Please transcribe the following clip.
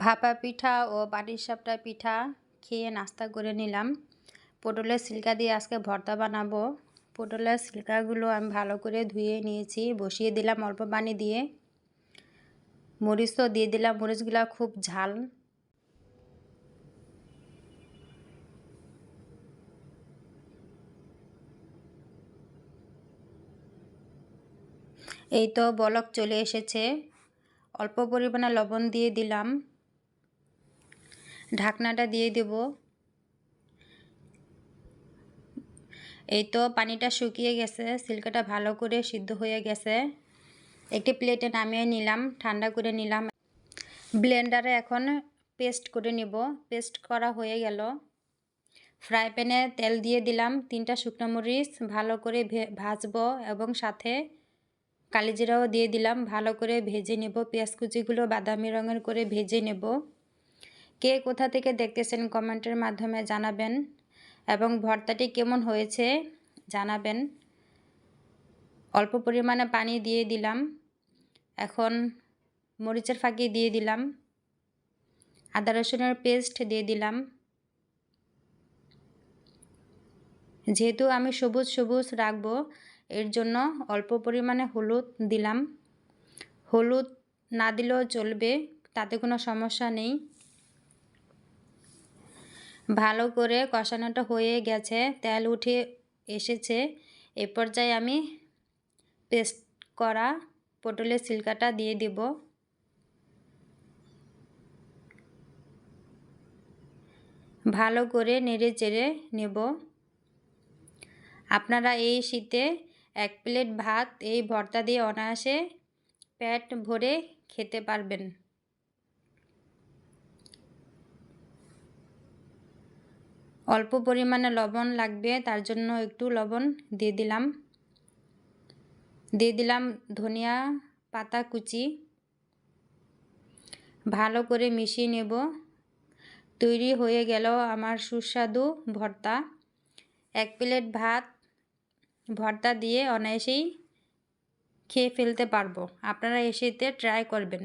ভাপা পিঠা ও পাটিসাপটা পিঠা খেয়ে নাস্তা করে নিলাম। পটলের সিল্কা দিয়ে আজকে ভর্তা বানাবো। পটলের সিল্কাগুলো আমি ভালো করে ধুয়ে নিয়েছি, বসিয়ে দিলাম অল্প পানি দিয়ে। মরিচও দিয়ে দিলাম, মরিচগুলো খুব ঝাল। এই তো বলক চলে এসেছে। অল্প পরিমাণে লবণ দিয়ে দিলাম, ঢাকনাটা দিয়ে দেব। এই তো পানিটা শুকিয়ে গেছে, সিল্কাটা ভালো করে সিদ্ধ হয়ে গেছে। একটি প্লেটে নামিয়ে নিলাম, ঠান্ডা করে নিলাম। ব্লেন্ডারে এখন পেস্ট করে নিব। পেস্ট করা হয়ে গেল। ফ্রাই প্যানে তেল দিয়ে দিলাম, 3টা শুকনো মরিচ ভালো করে ভাজবো এবং সাথে কালিজিরাও দিয়ে দিলাম। ভালো করে ভেজে নেব। পেঁয়াজ কুচিগুলো বাদামি রঙের করে ভেজে নেব। কে কোথা থেকে দেখতেছেন কমেন্টের মাধ্যমে জানাবেন এবং ভর্তাটি কেমন হয়েছে জানাবেন। অল্প পরিমাণে পানি দিয়ে দিলাম। এখন মরিচের ফাঁকি দিয়ে দিলাম, আদা রসুনের পেস্ট দিয়ে দিলাম। যেহেতু আমি সবুজ সবুজ রাখবো, এর জন্য অল্প পরিমাণে হলুদ দিলাম। হলুদ না দিলেও চলবে, তাতে কোনো সমস্যা নেই। ভালো করে কষানোটা হয়ে গেছে, তেল উঠে এসেছে। এ পর্যায়ে আমি পেস্ট করা পটলের সিল্কাটা দিয়ে দেব। ভালো করে নেড়ে চেড়ে নেব। আপনারা এই শীতে 1 প্লেট ভাত এই ভর্তা দিয়ে অনায়াসে পেট ভরে খেতে পারবেন। অল্প পরিমাণে লবণ লাগবে, তার জন্য একটু লবণ দিয়ে দিলাম। দিয়ে দিলাম ধনিয়া পাতা কুচি। ভালো করে মিশিয়ে নেব। তৈরি হয়ে গেল আমার সুস্বাদু ভর্তা। 1 প্লেট ভাত ভর্তা দিয়ে অনায়াসেই খেয়ে ফেলতে পারবো। আপনারা এই শীতে ট্রাই করবেন।